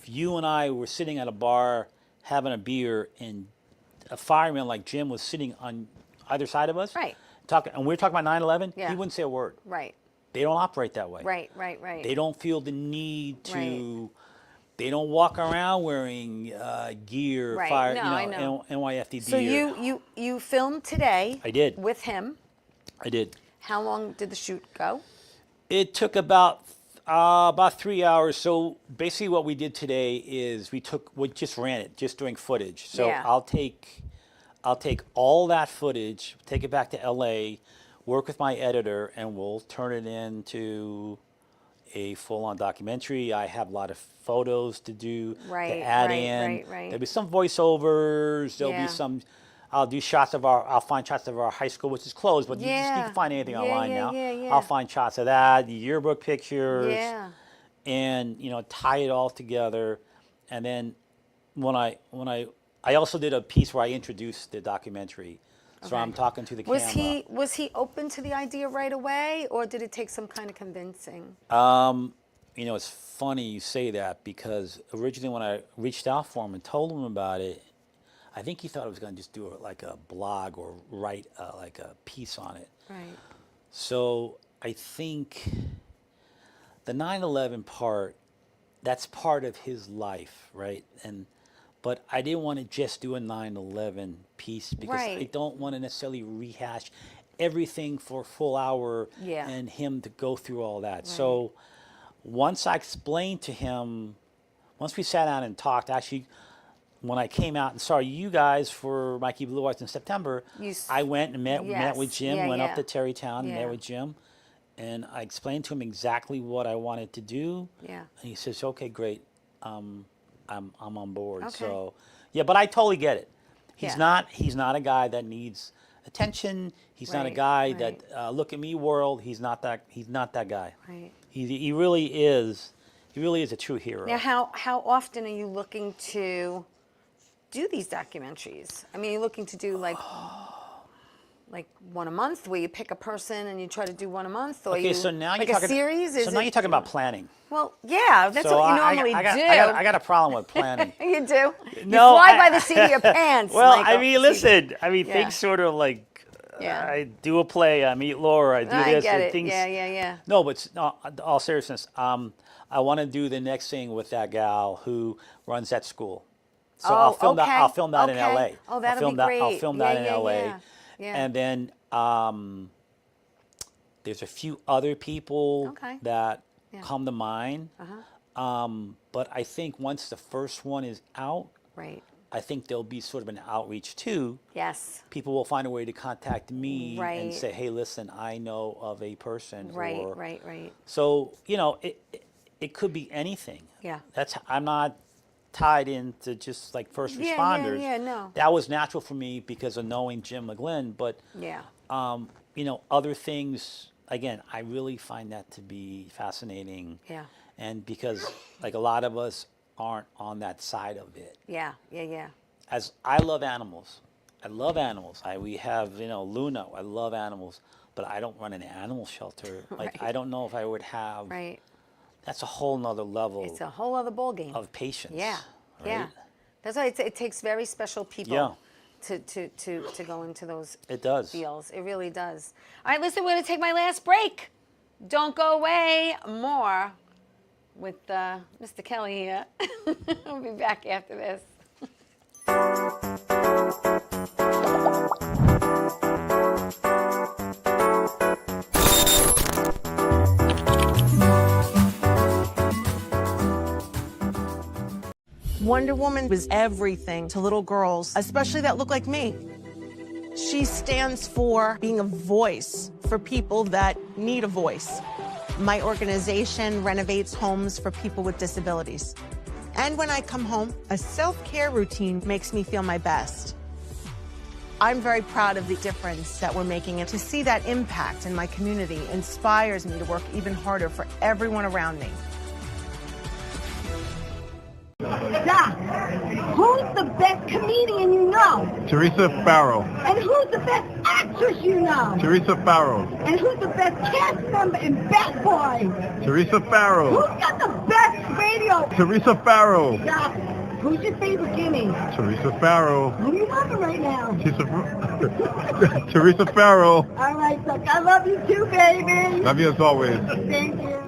you and I were sitting at a bar having a beer and a fireman like Jim was sitting on either side of us, Right. and we were talking about 9/11, Yeah. he wouldn't say a word. Right. They don't operate that way. Right. They don't feel the need to. Right. They don't walk around wearing gear, Right. fire, No, I know. NYFDB. So you filmed today. I did. With him. I did. How long did the shoot go? It took about 3 hours. So basically, what we did today is we just ran it, just doing footage. So Yeah. I'll take all that footage, take it back to LA, work with my editor, and we'll turn it into a full-on documentary. I have a lot of photos to do, Right, to add right, in. right. There'll be some voiceovers. There'll Yeah. be some. I'll do I'll find shots of our high school, which is closed, but you Yeah. can find anything Yeah, online yeah, now. yeah. I'll find shots of that, the yearbook pictures, Yeah. and tie it all together. And then when I also did a piece where I introduced the documentary. So I'm talking to the camera. Was he open to the idea right away, or did it take some kind of convincing? It's funny you say that because originally when I reached out for him and told him about it, I think he thought I was going to just do like a blog or write like a piece on it. Right. So I think the 9/11 part, that's part of his life, right? But I didn't want to just do a 9/11 piece because I Right. don't want to necessarily rehash everything for a full hour Yeah. and him to go through all that. So once I explained to him, once we sat down and talked, actually, when I came out and saw you guys for Mikey Blue Eyes in September, I went and met with Jim, Yeah, went yeah. up to Terrytown and Yeah. met with Jim, and I explained to him exactly what I wanted to do. Yeah. And he says, "Okay, great, I'm on board." Okay. So, yeah, but I totally get it. He's Yeah. not a guy that needs attention. He's not a Right, guy right. that look at me world. He's not that guy. Right. He really is. He really is a true hero. Now, how often are you looking to do these documentaries? I mean, are you looking to do like one a month, where you pick a person and you try to do one a month, or Okay, so now like you're a talking. series? So now you're talking about planning. Well, yeah, that's So what you normally I got, do. I got a problem with planning. You do? No, you fly I- by the seat of your pants. Well, Michael. I mean, listen. I mean, Yeah. things sort of like. Yeah. I do a play. I meet Laura. I do I this. get and it. Things, Yeah. No, but all seriousness, I want to do the next thing with that gal who runs that school. So Oh, I'll film that. okay, I'll film that in okay. L.A. Oh, that'll I'll film be that, great. I'll film Yeah, that in yeah, L.A. yeah. And then there's a few other people Okay. that Yeah. come to mind. But I think once the first one is out, Right. I think there'll be sort of an outreach too. Yes. People will find a way to contact me and Right. say, "Hey, listen, I know of a person." Right. or, Right. So it could be anything. Yeah. I'm not tied into just like first responders. Yeah, no. That was natural for me because of knowing Jim McGlynn. But Yeah. other things. Again, I really find that to be fascinating. Yeah. And because like a lot of us aren't on that side of it. Yeah. As I love animals. We have, Luna. I love animals, but I don't run an animal shelter. Like, Right. I don't know if I would have. Right. That's a whole nother level It's a whole other ballgame. of patience. Yeah. Right? Yeah. That's why it takes very special people. Yeah. To go into those It does. deals. It really does. All right, listen, we're going to take my last break. Don't go away. More with Mr. Kelly here. I'll be back after this. Wonder Woman was everything to little girls, especially that look like me. She stands for being a voice for people that need a voice. My organization renovates homes for people with disabilities. And when I come home, a self-care routine makes me feel my best. I'm very proud of the difference that we're making, and to see that impact in my community inspires me to work even harder for everyone around me. Doc, who's the best comedian you know? Theresa Farrell. And who's the best actress you know? Theresa Farrell. And who's the best cast member in Bad Boys? Teresa Farrell. Who's got the best radio? Teresa Farrell. Doc, who's your favorite Jimmy? Teresa Farrell. Who are you loving right now? Teresa Farrell. All right, Doc, I love you too, baby. Love you as always. Thank you.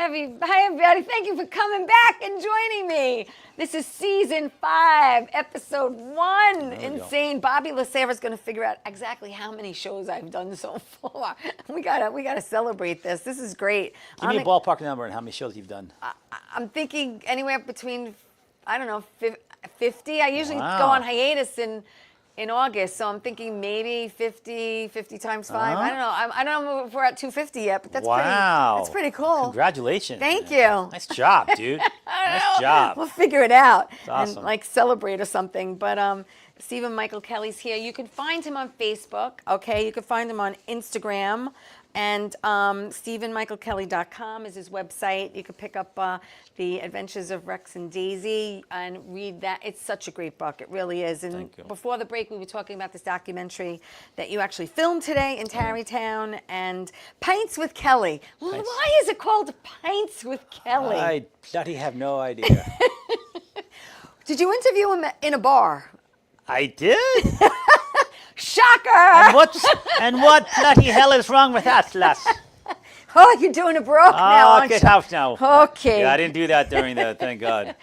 Hi, everybody. Thank you for coming back and joining me. This is season 5, episode 1. Insane. Bobby Lacerra's going to figure out exactly how many shows I've done so far. We gotta celebrate this. This is great. Give me a ballpark number and how many shows you've done. I'm thinking anywhere between, I don't know, 50. I usually go on hiatus in August, so I'm thinking maybe 50 times 5. I don't know. I don't know if we're at 250 yet, but that's pretty cool. Congratulations. Thank you. Nice job, dude. Nice job. We'll figure it out awesome. and celebrate or something. But Stephen Michael Kelly's here. You can find him on Facebook. Okay, you can find him on Instagram. And StephenMichaelKelly.com is his website. You can pick up The Adventures of Rex and Daisy and read that. It's such a great book. It really is. And Thank you. before the break, we were talking about this documentary that you actually filmed today in Tarrytown and Pints with Kelly. Pints. Why is it called Pints with Kelly? I bloody have no idea. Did you interview him in a bar? I did? Shocker! And what bloody hell is wrong with that, lass? Oh, you're doing a Baroque now, aren't get you? out now. Okay. Yeah, I didn't do that during the, thank God.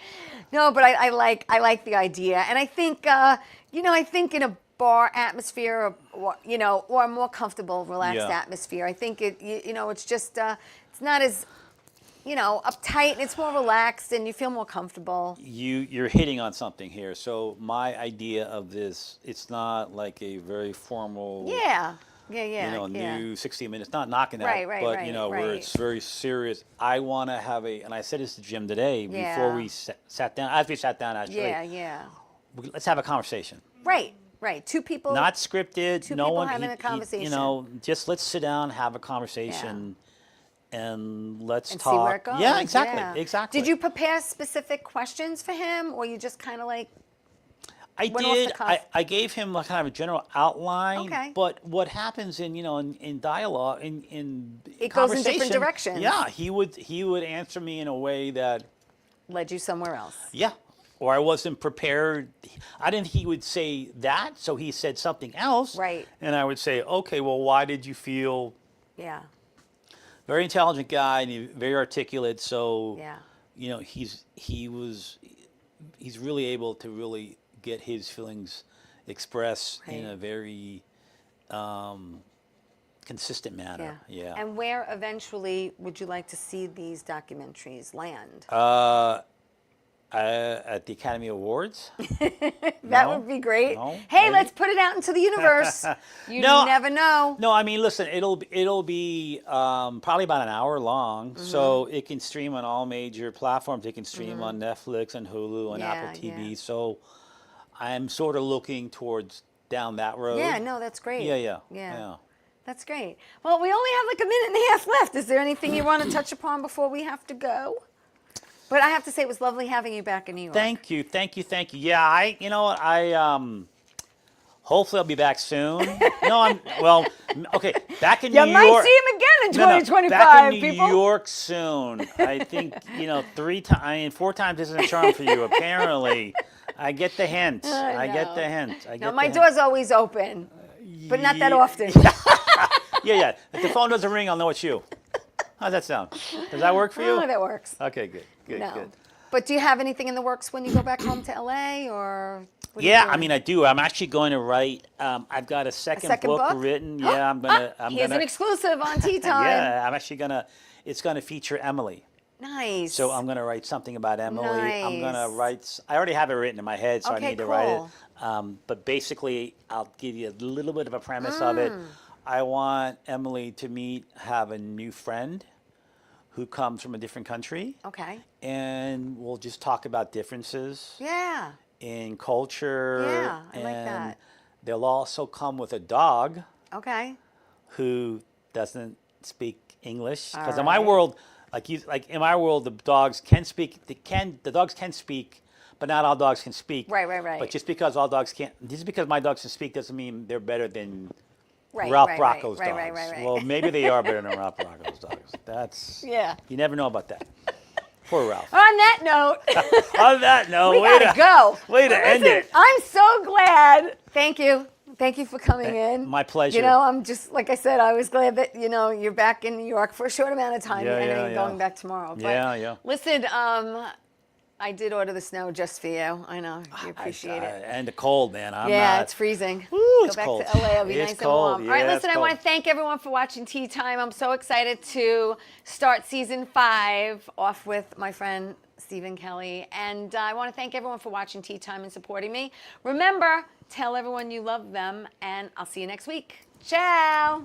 No, but I like the idea, and I think I think in a bar atmosphere, or a more comfortable, relaxed atmosphere, I think it's just it's not as uptight, and it's more relaxed, and you feel more comfortable. You're hitting on something here. So my idea of this, it's not like a very formal, new 60 minutes, not knocking that, Right, but where it's very serious. I want to have and I said this to Jim today before we sat down, as we sat down actually. Let's have a conversation. Right. Two people. Not scripted. Two no people one having a conversation. just let's sit down, have a conversation. And let's talk. See where it goes. Yeah, exactly. Did you prepare specific questions for him, or you just kind of I did. I gave him kind of a general outline. Okay. But what happens in dialogue, in it goes in different conversation, directions. Yeah, he would answer me in a way that led you somewhere else. Yeah. Or I wasn't prepared. I didn't think he would say that, so he said something else. Right. And I would say, okay, well, why did you feel? Yeah. Very intelligent guy and very articulate. So he's really able to really get his feelings expressed in a very consistent manner. Yeah. And where eventually would you like to see these documentaries land? At the Academy Awards. That would be great. No, hey, let's put it out into the universe. You never know. No, I mean, listen, it'll be probably about an hour long, so it can stream on all major platforms. It can stream on Netflix and Hulu and Apple TV. Yeah. So I'm sort of looking towards down that road. Yeah, no, that's great. Yeah. That's great. Well, we only have like a minute and a half left. Is there anything you want to touch upon before we have to go? But I have to say, it was lovely having you back in New York. Thank you. Yeah, hopefully I'll be back soon. Okay, back in New York. You might see him again in 2025, back in people. New York soon. I think, 4 times isn't a charm for you, apparently. I get the hint. I get the hint. My door's always open, but not that often. Yeah. If the phone doesn't ring, I'll know it's you. How's that sound? Does that work for you? Oh, that works. Okay, good. But do you have anything in the works when you go back home to LA, or? Yeah, I mean, I do. I'm actually going to write. I've got a second book written. Yeah, I'm gonna. Here's an exclusive on Tea Time. Yeah, I'm actually gonna. It's gonna feature Emily. Nice. So I'm gonna write something about Emily. Nice. I'm gonna write. I already have it written in my head, so I need to write it. But basically, I'll give you a little bit of a premise of it. I want Emily to have a new friend who comes from a different country. Okay. And we'll just talk about differences. Yeah. In culture. Yeah, I like that. They'll also come with a dog. Okay. Who doesn't speak English. Because in my world, like in my world, the dogs can speak. The dogs can speak, but not all dogs can speak. Right. But just because all dogs can't, just because my dogs can speak doesn't mean they're better than Right, Ralph right, Rocco's right, dogs. right, right, right. Well, maybe they are better than Ralph Rocco's dogs. That's You never know about that. Poor Ralph. On that note, On that note, we gotta go. Way to end it. I'm so glad. Thank you. Thank you for coming in. My pleasure. You know, I'm just, like I said, I was glad that, you're back in New York for a short amount of time and then you're going back tomorrow. But Yeah. Listen, I did order the snow just for you. I know. You appreciate it. And the cold, man. It's freezing. Woo, Go it's back cold. to LA. It'll be It's nice cold. and warm. All right, Yeah, listen, it's I want cold. to thank everyone for watching Tea Time. I'm so excited to start season 5 off with my friend Stephen Kelly. And I want to thank everyone for watching Tea Time and supporting me. Remember, tell everyone you love them, and I'll see you next week. Ciao.